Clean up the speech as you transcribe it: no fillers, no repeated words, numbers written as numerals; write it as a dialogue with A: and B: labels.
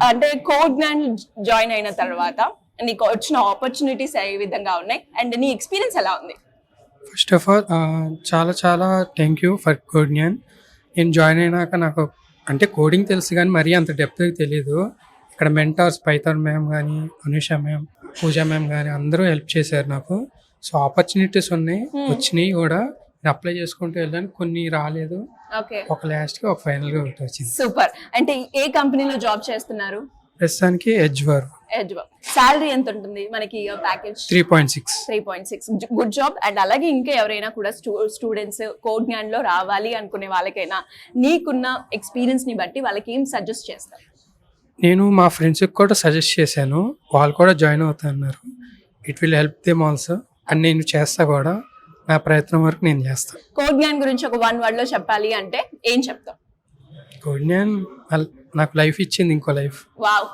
A: అంటే code Gyan join అయిన తర్వాత నీకు వచ్చిన ఆపర్చునిటీస్ ఏ విధంగా ఉన్నాయి అండ్ నీ ఎక్స్పీరియన్స్ ఎలా ఉంది?
B: ఫస్ట్ ఆఫ్ ఆల్ చాలా చాలా థ్యాంక్ యూ ఫర్ కోడ్న్యాన్. నేను జాయిన్ అయినాక నాకు అంటే కోడింగ్ తెలుసు కానీ మరీ అంత డెప్త్గా తెలియదు. ఇక్కడ మెంటార్స్ పైథాన్ మ్యామ్ కానీ, అనుష మ్యామ్, పూజా మ్యామ్ కానీ అందరూ హెల్ప్ చేశారు నాకు. సో ఆపర్చునిటీస్ ఉన్నాయి, వచ్చినాయి కూడా. నేను అప్లై చేసుకుంటూ వెళ్ళాను, కొన్ని రాలేదు.
A: ఓకే,
B: ఒక లాస్ట్గా ఒక ఫైనల్గా ఒకటి వచ్చింది.
A: సూపర్. అంటే ఏ కంపెనీలో జాబ్ చేస్తున్నారు?
B: ప్రస్తుతానికి ఎడ్జ్ వర్
A: సాలరీ ఎంత ఉంటుంది మనకి ప్యాకేజ్?
B: 3.6.
A: 3.6. Good job. అండ్ అలాగే ఇంకా ఎవరైనా కూడా స్టూడెంట్స్ కోడ్ జ్ఞాన్ లో రావాలి అనుకునే వాళ్ళకైనా నీకున్న ఎక్స్పీరియన్స్ ని బట్టి వాళ్ళకి ఏం సజెస్ట్ చేస్తారు?
B: నేను మా ఫ్రెండ్స్కి కూడా సజెస్ట్ చేశాను, వాళ్ళు కూడా జాయిన్ అవుతా అన్నారు. It will help them also. And నేను చేస్తా కూడా, నా ప్రయత్నం వరకు నేను చేస్తాను.
A: కోడ్ జ్ఞాన్ గురించి ఒక 1 word లో చెప్పాలి అంటే ఏం చెప్తావు?
B: కోడ్న్యాన్ నాకు లైఫ్ ఇచ్చింది, ఇంకో లైఫ్.
A: వావ్.